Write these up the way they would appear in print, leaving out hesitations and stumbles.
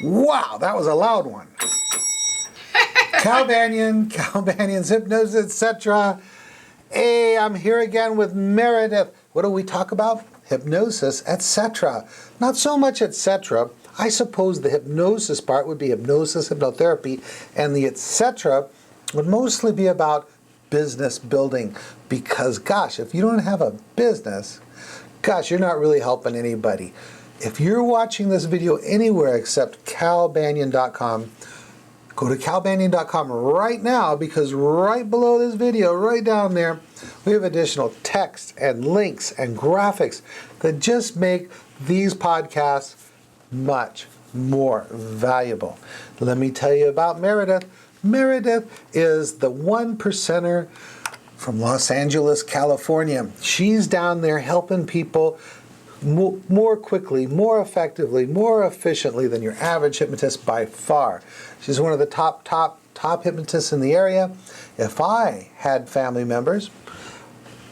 Wow, that was a loud one. Cal Banyan's Hypnosis, etc. Hey, I'm here again with Meredith. What do we talk about? Hypnosis, etc. Not so much etc. I suppose the hypnosis part would be hypnosis, hypnotherapy, and the etc. would mostly be about business building. Because, gosh, if you don't have a business, gosh, you're not really helping anybody. If you're watching this video anywhere except calbanyan.com, go to calbanyan.com right now, because right below this video, right down there, we have additional text and links and graphics that just make these podcasts much more valuable. Let me tell you about Meredith. Meredith is the 1%er from Los Angeles, California. She's down there helping people more quickly, more effectively, more efficiently than your average hypnotist by far. She's one of the top hypnotists in the area. If I had family members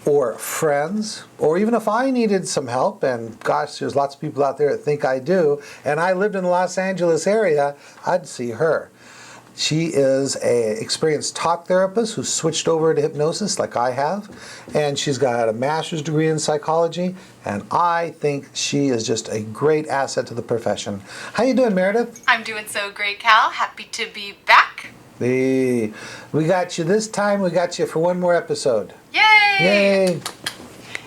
or friends, or even if I needed some help, and gosh, there's lots of people out there that think I do, and I lived in the Los Angeles area, I'd see her. She is an experienced talk therapist who switched over to hypnosis like I have, and she's got a master's degree in psychology, and I think she is just a great asset to the profession. How you doing, Meredith? I'm doing so great, Cal. Happy to be back. We got you this time. We got you for one more episode. Yay! Yay!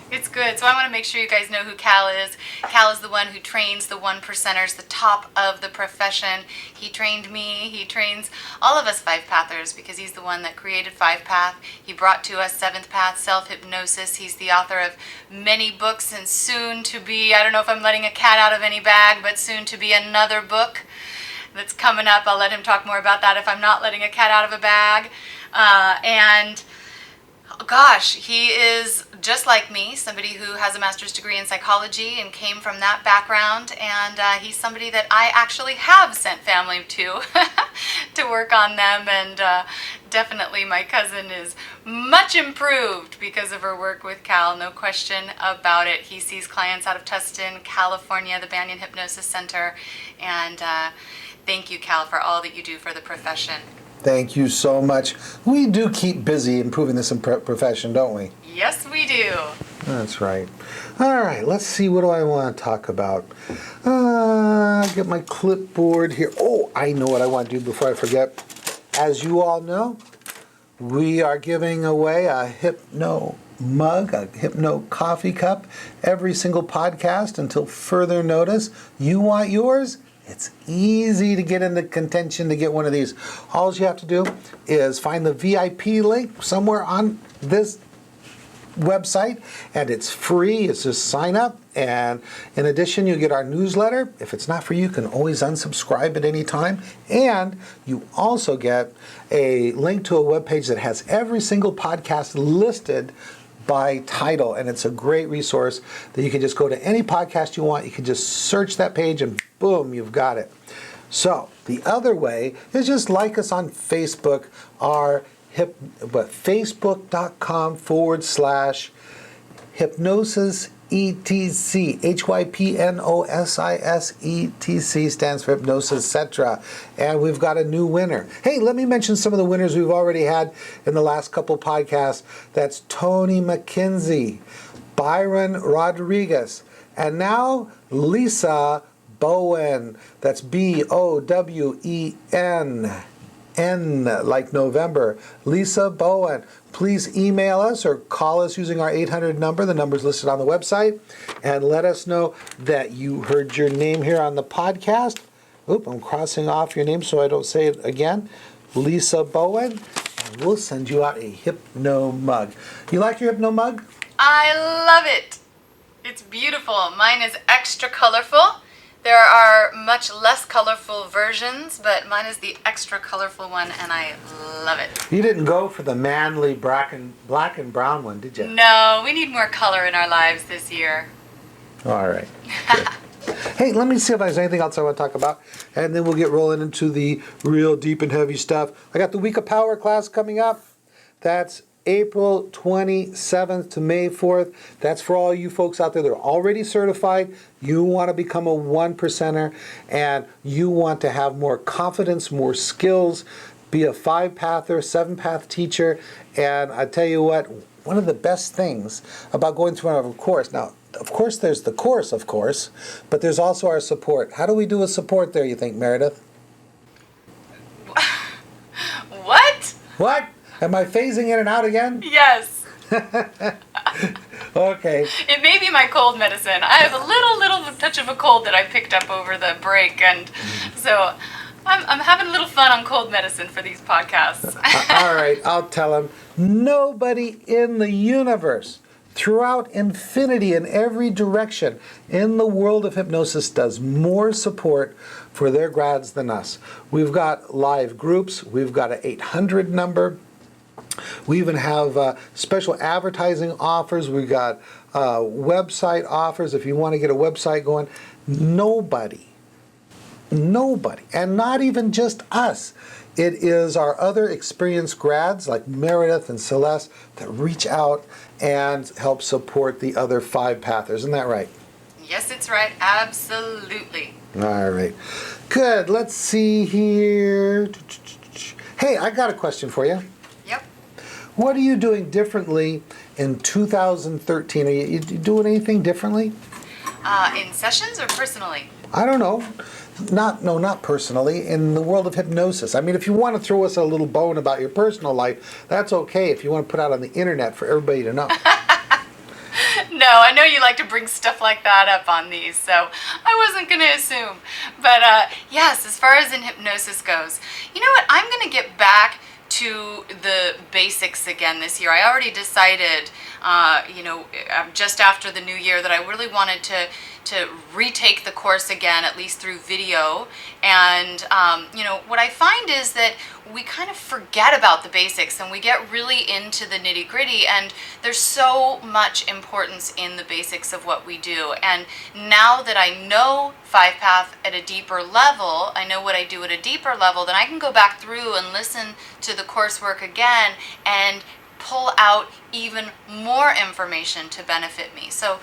It's good. So I want to make sure you guys know who Cal is. Cal is the one who trains the 1%ers, the top of the profession. He trained me. He trains all of us 5-pathers because he's the one that created 5-path. He brought to us 7th path, self-hypnosis. He's the author of many books and soon to be, I don't know if I'm letting a cat out of any bag, but soon to be another book that's coming up. I'll let him talk more about that if I'm not letting a cat out of a bag. Gosh, he is just like me, somebody who has a master's degree in psychology and came from that background, and he's somebody that I actually have sent family to to work on them, and definitely my cousin is much improved because of her work with Cal, no question about it. He sees clients out of Tustin, California, the Banyan Hypnosis Center, and thank you, Cal, for all that you do for the profession. Thank you so much. We do keep busy improving this profession, don't we? Yes, we do. That's right. All right, let's see. What do I want to talk about? Get my clipboard here. Oh, I know what I want to do before I forget. As you all know, we are giving away a Hypno mug, a Hypno coffee cup, every single podcast until further notice. You want yours? It's easy to get into contention to get one of these. All you have to do is find the VIP link somewhere on this website, and it's free. It's just sign up, and in addition, you get our newsletter. If it's not for you, you can always unsubscribe at any time, and you also get a link to a webpage that has every single podcast listed by title, and it's a great resource that you can just go to any podcast you want. You can just search that page and boom, you've got it. So the other way is just like us on Facebook, facebook.com/hypnosis ETC, HYPNOSIS stands for hypnosis, etc. And we've got a new winner. Hey, let me mention some of the winners we've already had in the last couple podcasts. That's Tony McKenzie, Byron Rodriguez, and now Lisa Bowen. That's BOWEN. N like November. Lisa Bowen. Please email us or call us using our 800 number. The number's listed on the website. And let us know that you heard your name here on the podcast. Oop, I'm crossing off your name so I don't say it again. Lisa Bowen. And we'll send you out a Hypno mug. You like your Hypno mug? I love it. It's beautiful. Mine is extra colorful. There are much less colorful versions, but mine is the extra colorful one, and I love it. You didn't go for the manly black and brown one, did you? No, we need more color in our lives this year. All right. Good. Hey, let me see if there's anything else I want to talk about, and then we'll get rolling into the real deep and heavy stuff. I got the Week of Power class coming up. That's April 27th to May 4th. That's for all you folks out there that are already certified. You want to become a 1%er and you want to have more confidence, more skills, be a 5-pather, 7-path teacher. And I tell you what, one of the best things about going through our course, now, of course, there's the course, of course, but there's also our support. How do we do with support there, you think, Meredith? What? What? Am I phasing in and out again? Yes. Okay. It may be my cold medicine. I have a little touch of a cold that I picked up over the break, and so I'm having a little fun on cold medicine for these podcasts. All right, I'll tell him. Nobody in the universe, throughout infinity in every direction in the world of hypnosis does more support for their grads than us. We've got live groups. We've got an 800 number. We even have special advertising offers. We've got website offers if you want to get a website going. Nobody, and not even just us. It is our other experienced grads like Meredith and Celeste that reach out and help support the other 5-pathers. Isn't that right? Yes, it's right. Absolutely. All right. Good. Let's see here. Hey, I got a question for you. Yep. What are you doing differently in 2013? Are you doing anything differently? In sessions or personally? I don't know. Not personally. In the world of hypnosis. I mean, if you want to throw us a little bone about your personal life, that's okay if you want to put out on the internet for everybody to know. No, I know you like to bring stuff like that up on these, so I wasn't going to assume. But yes, as far as in hypnosis goes, you know what? I'm going to get back to the basics again this year. I already decided, just after the new year that I really wanted to retake the course again, at least through video. And, what I find is that we kind of forget about the basics and we get really into the nitty gritty, and there's so much importance in the basics of what we do. And now that I know 5-path at a deeper level, I know what I do at a deeper level, then I can go back through and listen to the coursework again and pull out even more information to benefit me. So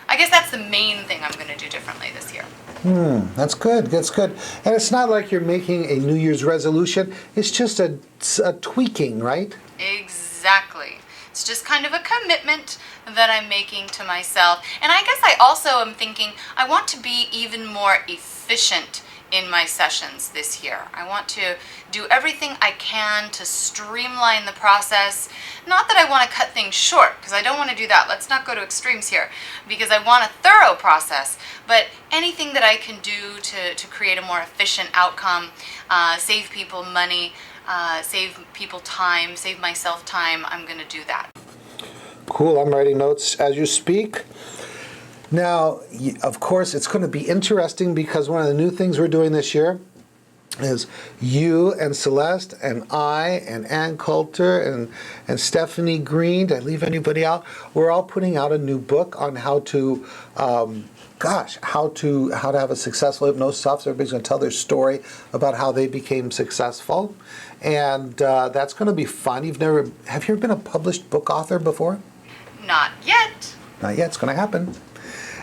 I guess that's the main thing I'm going to do differently this year. That's good. That's good. And it's not like you're making a New Year's resolution. It's just a tweaking, right? Exactly. It's just kind of a commitment that I'm making to myself. And I guess I also am thinking I want to be even more efficient in my sessions this year. I want to do everything I can to streamline the process. Not that I want to cut things short, because I don't want to do that. Let's not go to extremes here, because I want a thorough process. But anything that I can do to create a more efficient outcome, save people money, save people time, save myself time, I'm going to do that. Cool. I'm writing notes as you speak. Now, of course, it's going to be interesting because one of the new things we're doing this year is you and Celeste and I and Ann Coulter and Stephanie Green. Did I leave anybody out? We're all putting out a new book on how to how to have a successful hypnosis officer. Everybody's going to tell their story about how they became successful, and that's going to be fun. Have you ever been a published book author before? Not yet. Not yet. It's going to happen.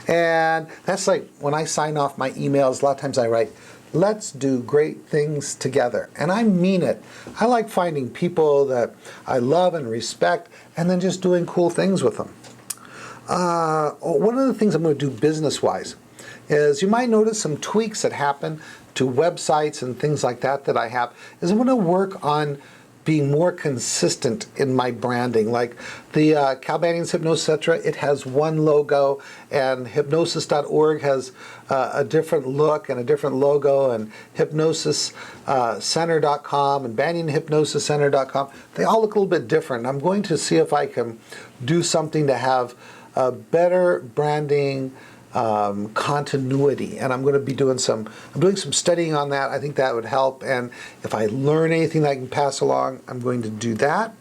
And that's like when I sign off my emails, a lot of times I write, let's do great things together. And I mean it. I like finding people that I love and respect and then just doing cool things with them. One of the things I'm going to do business-wise is you might notice some tweaks that happen to websites and things like that I have, is I'm going to work on being more consistent in my branding. Like the Banyan's Hypnosis, etc., it has one logo, and hypnosis.org has a different look and a different logo, and hypnosiscenter.com and banyanhypnosiscenter.com, they all look a little bit different. I'm going to see if I can do something to have a better branding continuity, and I'm going to be doing some studying on that. I think that would help, and if I learn anything that I can pass along, I'm going to do that.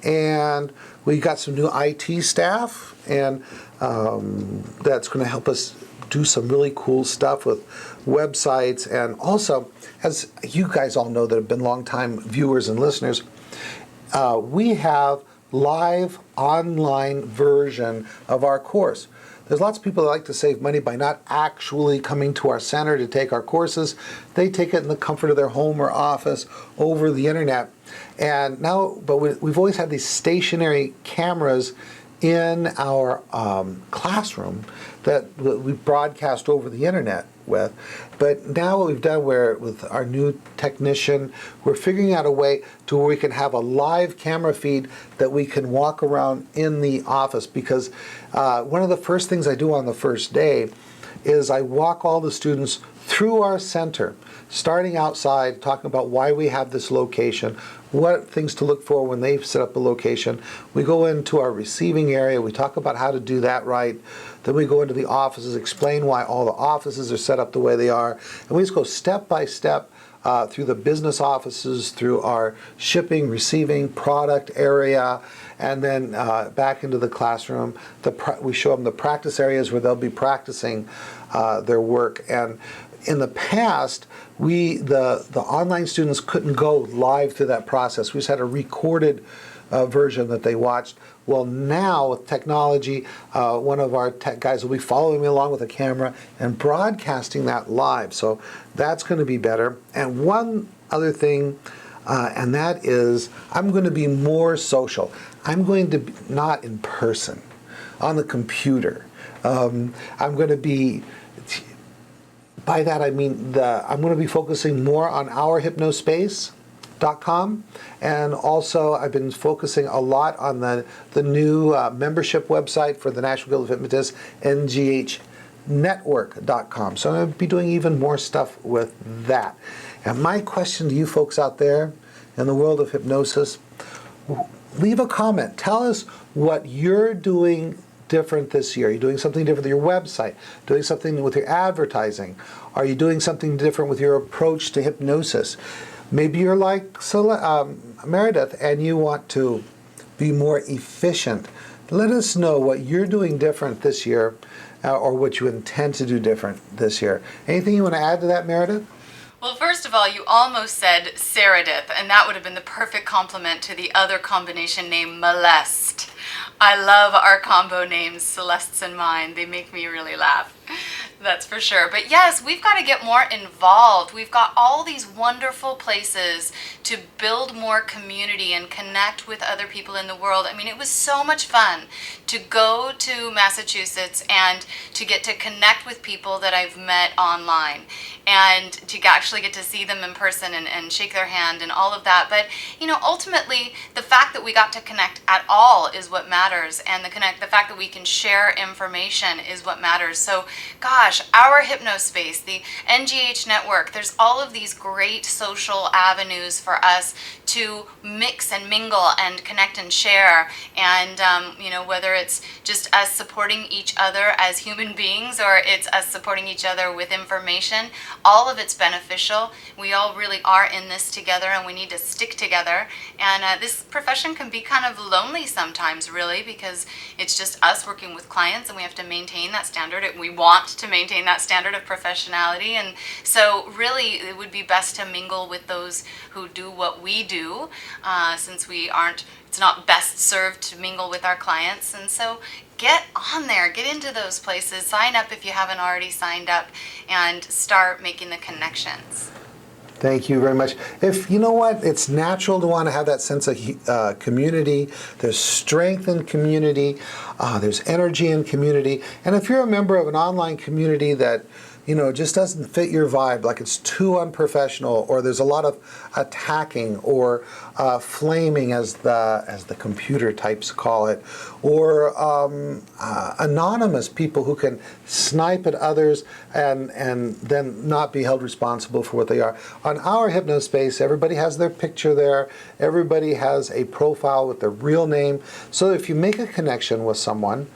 And we got some new IT staff, and that's going to help us do some really cool stuff with websites. And also, as you guys all know that have been long-time viewers and listeners, we have live online version of our course. There's lots of people that like to save money by not actually coming to our center to take our courses. They take it in the comfort of their home or office over the internet. And now, but we've always had these stationary cameras in our classroom that we broadcast over the internet with. But now what we've done with our new technician, we're figuring out a way to where we can have a live camera feed that we can walk around in the office, because one of the first things I do on the first day is I walk all the students through our center, starting outside, talking about why we have this location, what things to look for when they set up a location. We go into our receiving area, we talk about how to do that right. Then we go into the offices, explain why all the offices are set up the way they are. And we just go step by step through the business offices, through our shipping, receiving, product area, and then back into the classroom. We show them the practice areas where they'll be practicing their work. And in the past, the online students couldn't go live through that process. We just had a recorded version that they watched. Well, now with technology, one of our tech guys will be following me along with a camera and broadcasting that live. So that's going to be better. And one other thing, and that is I'm going to be more social. I'm going to be not in person, on the computer. I'm going to be, by that I mean I'm going to be focusing more on our hypnospace.com, and also I've been focusing a lot on the new membership website for the National Guild of Hypnotists, nghnetwork.com. So I'm going to be doing even more stuff with that. And my question to you folks out there in the world of hypnosis, leave a comment. Tell us what you're doing different this year. Are you doing something different with your website? Doing something with your advertising? Are you doing something different with your approach to hypnosis? Maybe you're like Meredith and you want to be more efficient. Let us know what you're doing different this year or what you intend to do different this year. Anything you want to add to that, Meredith? Well, first of all, you almost said Saradith, and that would have been the perfect complement to the other combination name, Molest. I love our combo names, Celeste's and mine. They make me really laugh. That's for sure. But yes, we've got to get more involved. We've got all these wonderful places to build more community and connect with other people in the world. I mean, it was so much fun to go to Massachusetts and to get to connect with people that I've met online and to actually get to see them in person and shake their hand and all of that. But, you know, ultimately, the fact that we got to connect at all is what matters, and the fact that we can share information is what matters. So, gosh, our Hypnospace, the NGH network, there's all of these great social avenues for us to mix and mingle and connect and share. And, you know, whether it's just us supporting each other as human beings or it's us supporting each other with information, all of it's beneficial. We all really are in this together and we need to stick together. And this profession can be kind of lonely sometimes, really, because it's just us working with clients and we have to maintain that standard. We want to maintain that standard of professionality. And so really it would be best to mingle with those who do what we do, since it's not best served to mingle with our clients. And so get on there, get into those places, sign up if you haven't already signed up, and start making the connections. Thank you very much. You know what, it's natural to want to have that sense of community. There's strength in community. There's energy in community. And if you're a member of an online community that, you know, just doesn't fit your vibe, like it's too unprofessional, or there's a lot of attacking or flaming, as the computer types call it, or anonymous people who can snipe at others and then not be held responsible for what they are. On our Hypnospace, everybody has their picture there. Everybody has a profile with their real name. So if you make a connection with someone,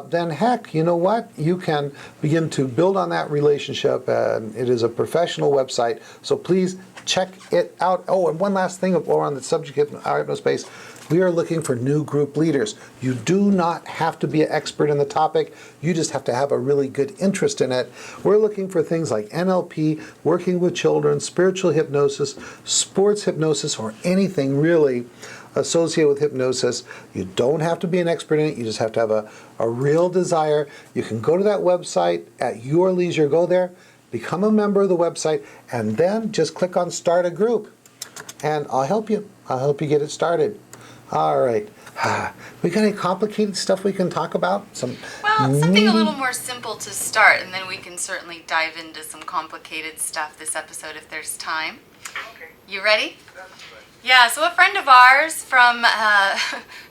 then heck, you know what? You can begin to build on that relationship, and it is a professional website. So please check it out. Oh, and one last thing while we're on the subject of our Hypnospace. We are looking for new group leaders. You do not have to be an expert in the topic. You just have to have a really good interest in it. We're looking for things like NLP, working with children, spiritual hypnosis, sports hypnosis, or anything really associated with hypnosis. You don't have to be an expert in it. You just have to have a real desire. You can go to that website at your leisure. Go there, become a member of the website, and then just click on Start a Group. And I'll help you. I'll help you get it started. All right. We got any complicated stuff we can talk about? Well, something a little more simple to start, and then we can certainly dive into some complicated stuff this episode if there's time. Okay. You ready? That's good. Yeah, so a friend of ours from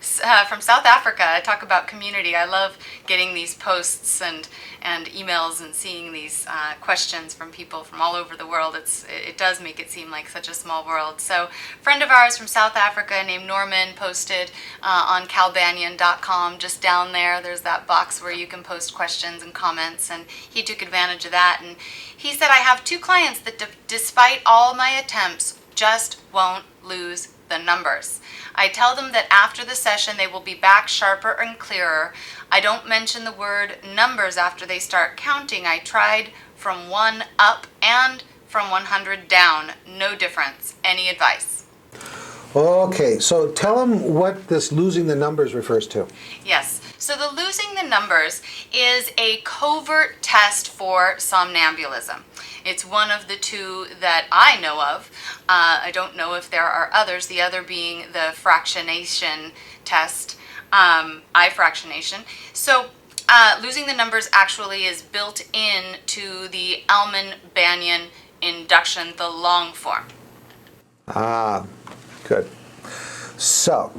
South Africa, I talk about community. I love getting these posts and emails and seeing these questions from people from all over the world. It does make it seem like such a small world. So a friend of ours from South Africa named Norman posted on Banyan.com. Just down there's that box where you can post questions and comments, and he took advantage of that. And he said, I have 2 clients that despite all my attempts, just won't lose the numbers. I tell them that after the session they will be back sharper and clearer. I don't mention the word numbers after they start counting. I tried from 1 up and from 100 down. No difference. Any advice? Okay, so tell them what this losing the numbers refers to. Yes. So the losing the numbers is a covert test for somnambulism. It's one of the 2 that I know of. I don't know if there are others, the other being the fractionation test, I-fractionation. So losing the numbers actually is built in to the elman-bayan induction, the long form. Ah, good. So,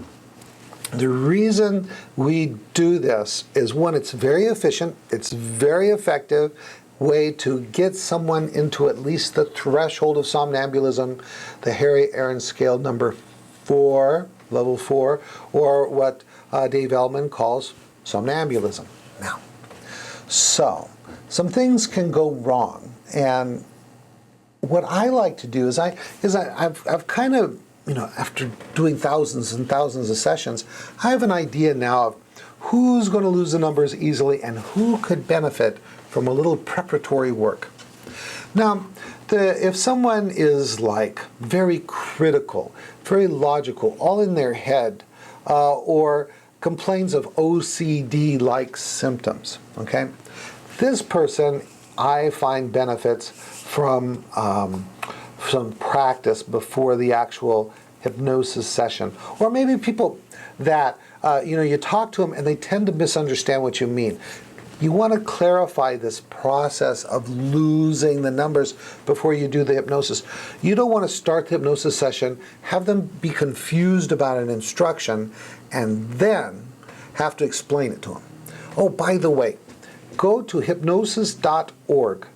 the reason we do this is, one, it's very efficient, it's very effective way to get someone into at least the threshold of somnambulism, the Harry Aaron scale number 4, level 4, or what Dave Elman calls somnambulism. Now, so some things can go wrong, and what I like to do is I've kind of, after doing thousands and thousands of sessions, I have an idea now of who's going to lose the numbers easily and who could benefit from a little preparatory work. Now, if someone is like very critical, very logical, all in their head, or complains of OCD-like symptoms, okay, this person I find benefits from some practice before the actual hypnosis session. Or maybe people that, you talk to them and they tend to misunderstand what you mean. You want to clarify this process of losing the numbers before you do the hypnosis. You don't want to start the hypnosis session, have them be confused about an instruction, and then have to explain it to them. Oh, by the way, go to hypnosis.org,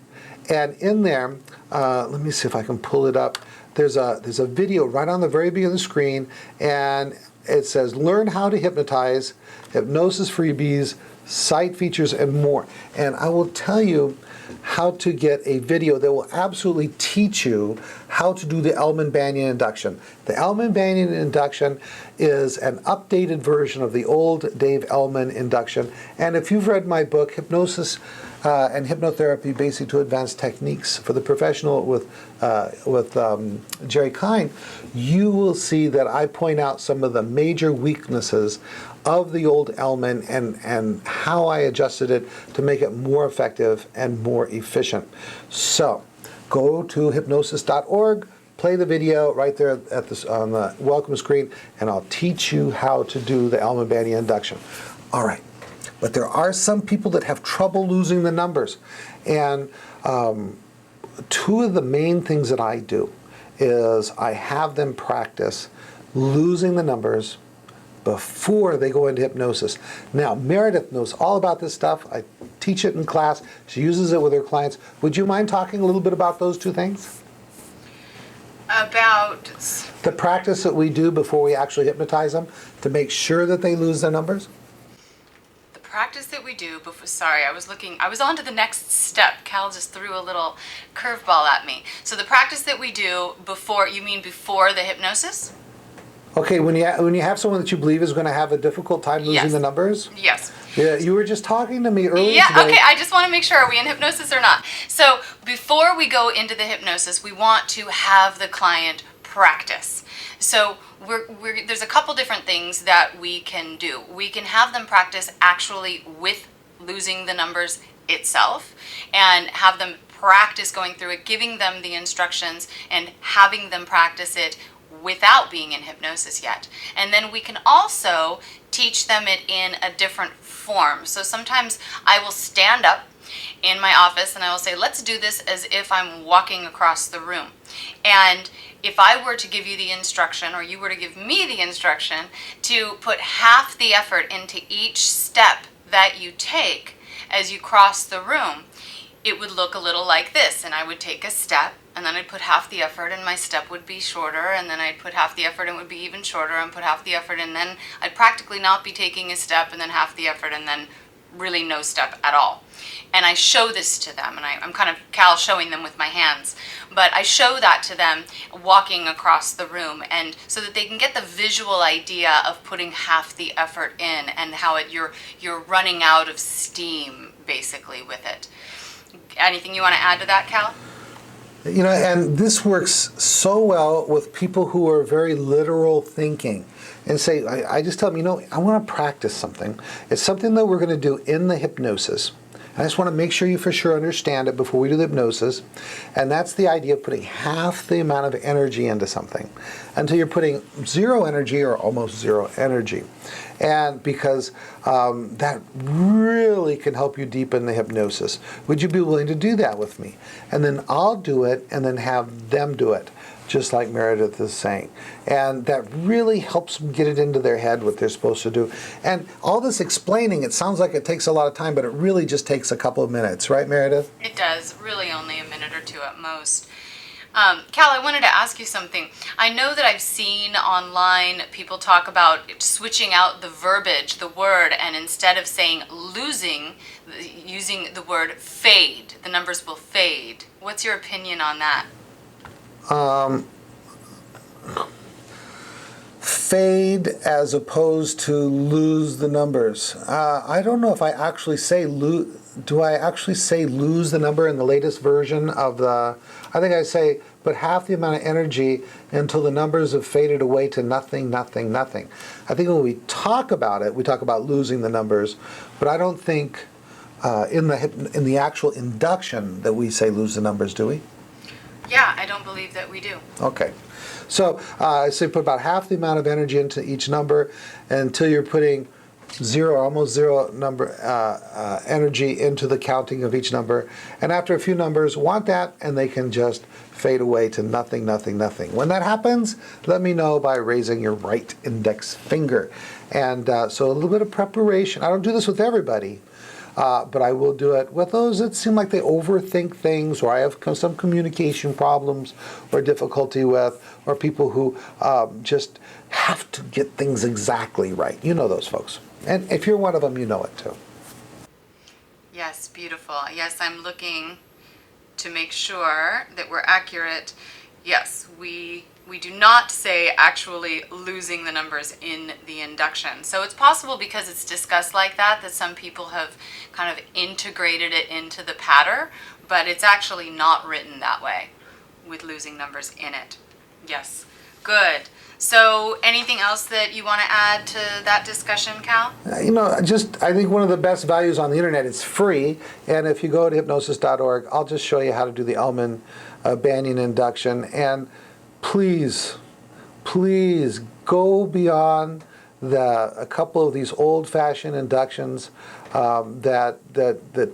and in there, let me see if I can pull it up. There's a video right on the very beginning of the screen, and it says learn how to hypnotize, hypnosis freebies, site features, and more. And I will tell you how to get a video that will absolutely teach you how to do the elman-bayan induction. The elman-bayan induction is an updated version of the old Dave Elman induction. And if you've read my book, Hypnosis and Hypnotherapy, Basic to Advanced Techniques for the Professional with Jerry Kine, you will see that I point out some of the major weaknesses of the old Elman and how I adjusted it to make it more effective and more efficient. So go to hypnosis.org, play the video right there on the welcome screen, and I'll teach you how to do the elman-bayan induction. All right. But there are some people that have trouble losing the numbers. And 2 of the main things that I do is I have them practice losing the numbers before they go into hypnosis. Now, Meredith knows all about this stuff. I teach it in class. She uses it with her clients. Would you mind talking a little bit about those 2 things? About the practice that we do before we actually hypnotize them to make sure that they lose their numbers? the practice that we do before, sorry, I was on to the next step. Cal just threw a little curveball at me. So the practice that we do before, you mean before the hypnosis? Okay, when you have someone that you believe is going to have a difficult time losing Yes. the numbers? Yes. Yeah, you were just talking to me earlier Yeah, today. okay, I just want to make sure, are we in hypnosis or not? So before we go into the hypnosis, we want to have the client practice. So there's a couple different things that we can do. We can have them practice actually with losing the numbers itself, and have them practice going through it, giving them the instructions and having them practice it without being in hypnosis yet. And then we can also teach them it in a different form. So sometimes I will stand up in my office and I will say, let's do this as if I'm walking across the room. And if I were to give you the instruction, or you were to give me the instruction, to put half the effort into each step that you take as you cross the room, it would look a little like this. And I would take a step, and then I'd put half the effort, and my step would be shorter, and then I'd put half the effort, and it would be even shorter, and put half the effort, and then I'd practically not be taking a step, and then half the effort, and then really no step at all. And I show this to them, and I'm kind of Cal showing them with my hands, but I show that to them walking across the room, and so that they can get the visual idea of putting half the effort in, and how you're running out of steam basically with it. Anything you want to add to that, Cal? You know, and this works so well with people who are very literal thinking. And say, I just tell them, you know, I want to practice something. It's something that we're going to do in the hypnosis. I just want to make sure you for sure understand it before we do the hypnosis. And that's the idea of putting half the amount of energy into something until you're putting zero energy or almost zero energy. And because that really can help you deepen the hypnosis. Would you be willing to do that with me? And then I'll do it and then have them do it, just like Meredith is saying. And that really helps them get it into their head what they're supposed to do. And all this explaining, it sounds like it takes a lot of time, but it really just takes a couple of minutes, right, Meredith? It does, really only a minute or two at most. Cal, I wanted to ask you something. I know that I've seen online people talk about switching out the verbiage, the word, and instead of saying losing, using the word fade. The numbers will fade. What's your opinion on that? Fade as opposed to lose the numbers. I don't know if I actually say lose. Do I actually say lose the number in the latest version of the... I think I say put half the amount of energy until the numbers have faded away to nothing, nothing, nothing. I think when we talk about it, we talk about losing the numbers, but I don't think in the actual induction that we say lose the numbers, do we? Yeah, I don't believe that we do. Okay. So I say put about half the amount of energy into each number until you're putting zero, almost zero number energy into the counting of each number. And after a few numbers, want that, and they can just fade away to nothing, nothing, nothing. When that happens, let me know by raising your right index finger. And so a little bit of preparation. I don't do this with everybody. But I will do it with those that seem like they overthink things, or I have some communication problems or difficulty with, or people who just have to get things exactly right. You know those folks. And if you're one of them, you know it too. Yes, beautiful. Yes, I'm looking to make sure that we're accurate. Yes, we do not say actually losing the numbers in the induction. So it's possible, because it's discussed like that some people have kind of integrated it into the pattern, but it's actually not written that way with losing numbers in it. Yes, good. So anything else that you want to add to that discussion, Cal? You know, I think one of the best values on the internet, it's free, and if you go to hypnosis.org, I'll just show you how to do the elman-bayan induction. And please go beyond a couple of these old-fashioned inductions that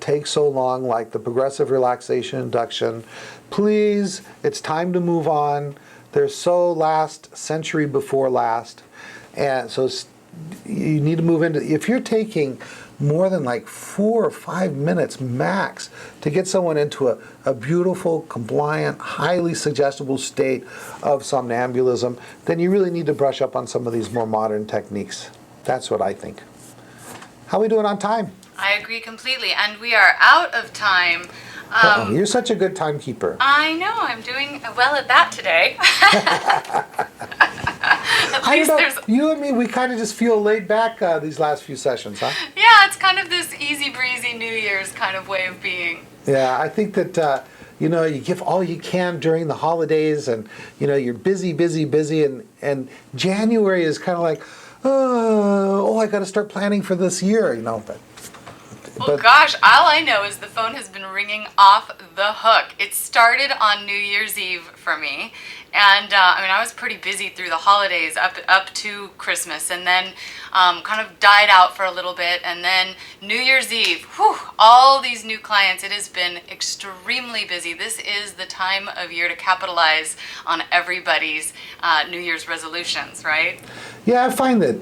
take so long, like the progressive relaxation induction. Please, it's time to move on. They're so last century before last, and so you need to move into. If you're taking more than like 4 or 5 minutes max to get someone into a beautiful, compliant, highly suggestible state of somnambulism, then you really need to brush up on some of these more modern techniques. That's what I think. How are we doing on time? I agree completely, and we are out of time. You're such a good timekeeper. I know, I'm doing well at that today. At least there's... You and me, we kind of just feel laid back these last few sessions, huh? Yeah, it's kind of this easy breezy New Year's kind of way of being. Yeah, I think that you give all you can during the holidays, and you're busy, busy, busy, and January is kind of like, oh, I got to start planning for this year, Well, gosh, all I know is the phone has been ringing off the hook. It started on New Year's Eve for me, and I was pretty busy through the holidays up to Christmas, and then kind of died out for a little bit, and then New Year's Eve, whew, all these new clients. It has been extremely busy. This is the time of year to capitalize on everybody's New Year's resolutions, right? Yeah, I find that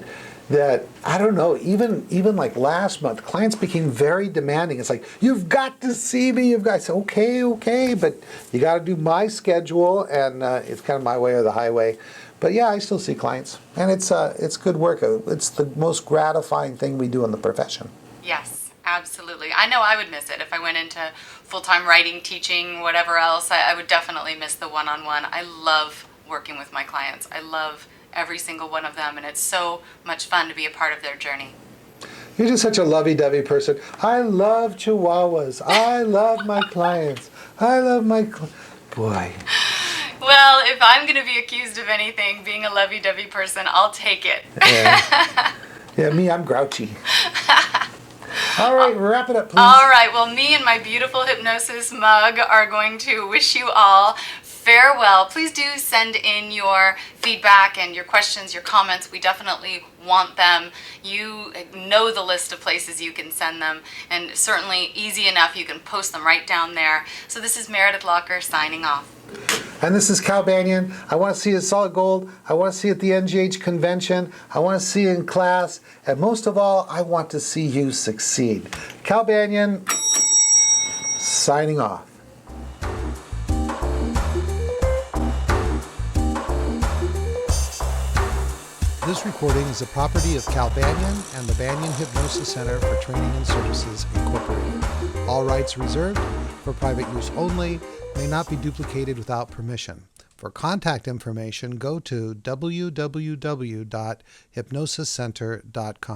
I don't know, even like last month, clients became very demanding. It's like, you've got to see me, I said, okay, but you got to do my schedule, and it's kind of my way or the highway. But yeah, I still see clients, and it's good work. It's the most gratifying thing we do in the profession. Yes, absolutely. I know I would miss it if I went into full-time writing, teaching, whatever else. I would definitely miss the one-on-one. I love working with my clients. I love every single one of them, and it's so much fun to be a part of their journey. You're just such a lovey-dovey person. I love Chihuahuas. I love my clients. I love my boy. Well, if I'm going to be accused of anything, being a lovey-dovey person, I'll take it. Yeah, me, I'm grouchy. All right, wrap it up, please. All right, well, me and my beautiful Hypnosis mug are going to wish you all farewell. Please do send in your feedback and your questions, your comments. We definitely want them. You know the list of places you can send them, and certainly easy enough, you can post them right down there. So this is Meredith Locker signing off. And this is Cal Banyan. I want to see you at Solid Gold. I want to see you at the NGH convention. I want to see you in class. And most of all, I want to see you succeed. Cal Banyan, signing off. This recording is the property of Cal Banyan and the Banyan Hypnosis Center for Training and Services, Incorporated. All rights reserved, for private use only, may not be duplicated without permission. For contact information, go to www.hypnosiscenter.com.